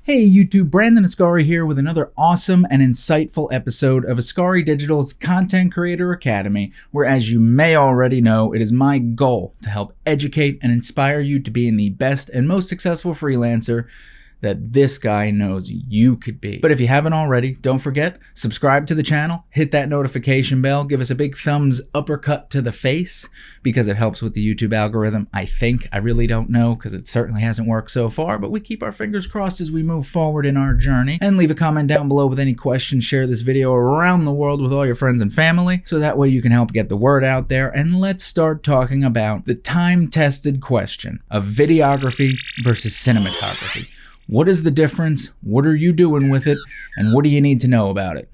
Hey YouTube, Brandon Ascari here with another awesome and insightful episode of Ascari Digital's Content Creator Academy, where, as you may already know, it is my goal to help educate and inspire you to be the best and most successful freelancer that this guy knows you could be. But if you haven't already, don't forget, subscribe to the channel, hit that notification bell, give us a big thumbs uppercut to the face, because it helps with the YouTube algorithm, I think. I really don't know, because it certainly hasn't worked so far, but we keep our fingers crossed as we move forward in our journey. And leave a comment down below with any questions. Share this video around the world with all your friends and family, so that way you can help get the word out there. And let's start talking about the time-tested question of videography versus cinematography. What is the difference? What are you doing with it? And what do you need to know about it?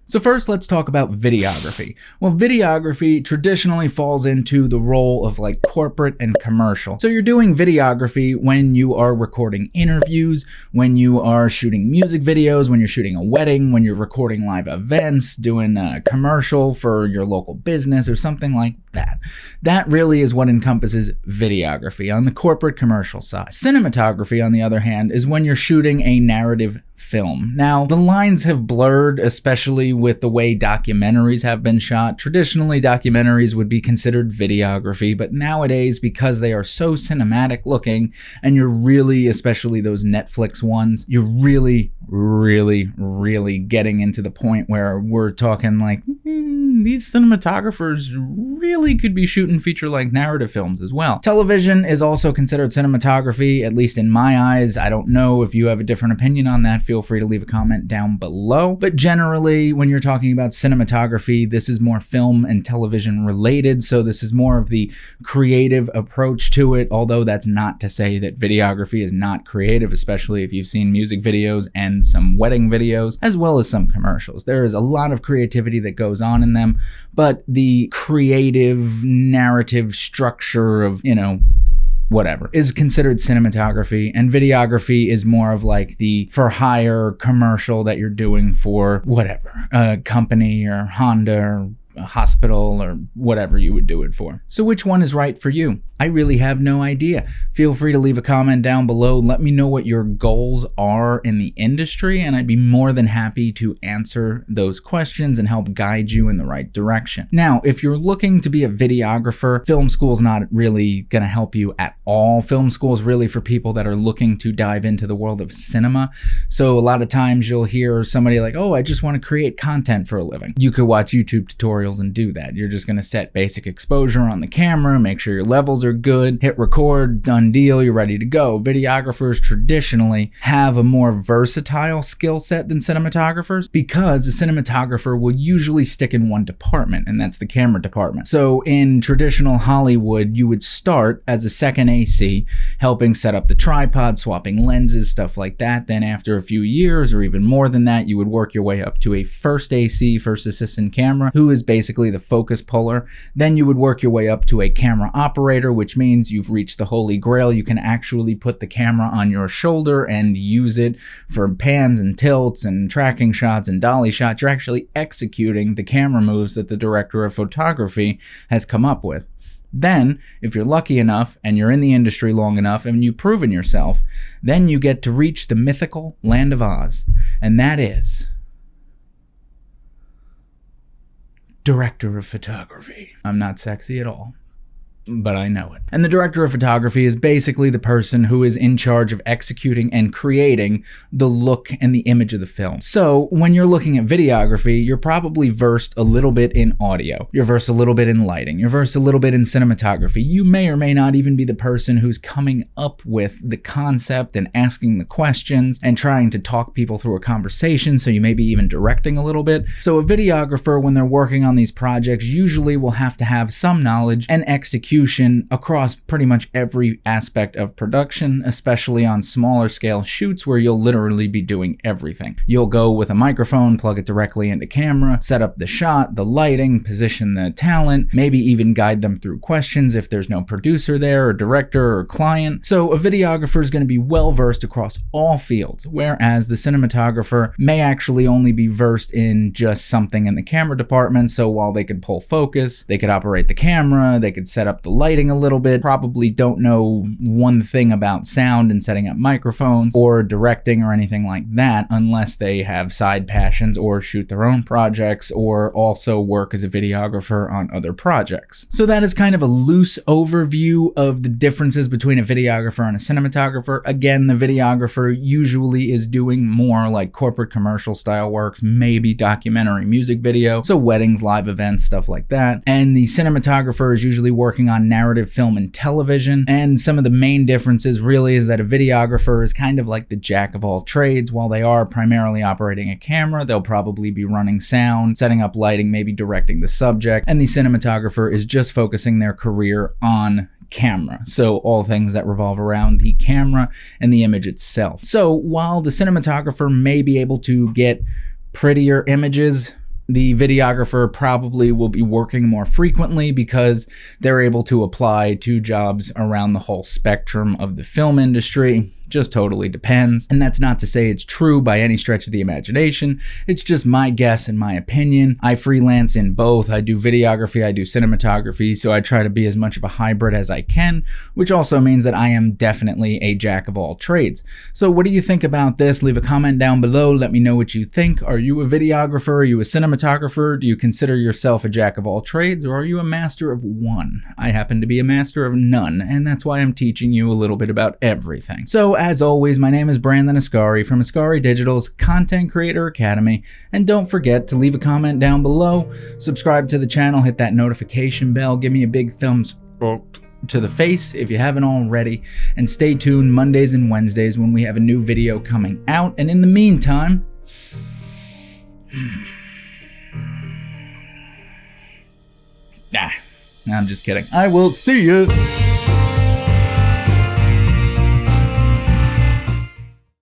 So first, let's talk about videography. Well, videography traditionally falls into the role of like corporate and commercial. So you're doing videography when you are recording interviews, when you are shooting music videos, when you're shooting a wedding, when you're recording live events, doing a commercial for your local business or something like that. That really is what encompasses videography on the corporate commercial side. Cinematography, on the other hand, is when you're shooting a narrative film. Now, the lines have blurred, especially with the way documentaries have been shot. Traditionally, documentaries would be considered videography, but nowadays, because they are so cinematic looking, and you're really, especially those Netflix ones, you're really getting into the point where we're talking like, these cinematographers really could be shooting feature-length narrative films as well. Television is also considered cinematography, at least in my eyes. I don't know if you have a different opinion on that. Feel free to leave a comment down below. But generally, when you're talking about cinematography, this is more film and television related. So this is more of the creative approach to it, although that's not to say that videography is not creative, especially if you've seen music videos and some wedding videos, as well as some commercials. There is a lot of creativity that goes on in them, but the creative narrative structure of, whatever, is considered cinematography, and videography is more of like the for hire commercial that you're doing for whatever, a company or Honda or a hospital or whatever you would do it for. So which one is right for you? I really have no idea. Feel free to leave a comment down below. Let me know what your goals are in the industry, and I'd be more than happy to answer those questions and help guide you in the right direction. Now, if you're looking to be a videographer, film school's not really going to help you at all. Film school is really for people that are looking to dive into the world of cinema. So a lot of times you'll hear somebody like, oh, I just want to create content for a living. You could watch YouTube tutorials and do that. You're just going to set basic exposure on the camera, make sure your levels are good, hit record, done deal, you're ready to go. Videographers traditionally have a more versatile skill set than cinematographers, because a cinematographer will usually stick in one department, and that's the camera department. So in traditional Hollywood, you would start as a second AC, helping set up the tripod, swapping lenses, stuff like that. Then after a few years, or even more than that, you would work your way up to a first AC, first assistant camera, who is basically the focus puller. Then you would work your way up to a camera operator, which means you've reached the holy grail. You can actually put the camera on your shoulder and use it for pans and tilts and tracking shots and dolly shots. You're actually executing the camera moves that the director of photography has come up with. Then, if you're lucky enough and you're in the industry long enough and you've proven yourself, then you get to reach the mythical land of Oz, and that is director of photography. I'm not sexy at all, but I know it. And the director of photography is basically the person who is in charge of executing and creating the look and the image of the film. So when you're looking at videography, you're probably versed a little bit in audio. You're versed a little bit in lighting. You're versed a little bit in cinematography. You may or may not even be the person who's coming up with the concept and asking the questions and trying to talk people through a conversation, so you may be even directing a little bit. So a videographer, when they're working on these projects, usually will have to have some knowledge and execution across pretty much every aspect of production, especially on smaller scale shoots where you'll literally be doing everything. You'll go with a microphone, plug it directly into camera, set up the shot, the lighting, position the talent, maybe even guide them through questions if there's no producer there or director or client. So a videographer is going to be well versed across all fields, whereas the cinematographer may actually only be versed in just something in the camera department. So while they could pull focus, they could operate the camera, they could set up up the lighting a little bit, probably don't know one thing about sound and setting up microphones or directing or anything like that unless they have side passions or shoot their own projects or also work as a videographer on other projects. So that is kind of a loose overview of the differences between a videographer and a cinematographer. Again, the videographer usually is doing more like corporate commercial style works, maybe documentary music video, so weddings, live events, stuff like that. And the cinematographer is usually working on narrative film and television. And some of the main differences really is that a videographer is kind of like the jack of all trades. While they are primarily operating a camera, they'll probably be running sound, setting up lighting, maybe directing the subject. And the cinematographer is just focusing their career on camera. So all things that revolve around the camera and the image itself. So while the cinematographer may be able to get prettier images, the videographer probably will be working more frequently because they're able to apply to jobs around the whole spectrum of the film industry. Just totally depends. And that's not to say it's true by any stretch of the imagination. It's just my guess and my opinion. I freelance in both. I do videography, I do cinematography, so I try to be as much of a hybrid as I can, which also means that I am definitely a jack of all trades. So what do you think about this? Leave a comment down below. Let me know what you think. Are you a videographer? Are you a cinematographer? Do you consider yourself a jack of all trades, or are you a master of one? I happen to be a master of none, and that's why I'm teaching you a little bit about everything. So as always, my name is Brandon Ascari from Ascari Digital's Content Creator Academy, and don't forget to leave a comment down below, subscribe to the channel, hit that notification bell, give me a big thumbs up to the face if you haven't already, and stay tuned Mondays and Wednesdays when we have a new video coming out. And in the meantime, I'm just kidding. I will see you.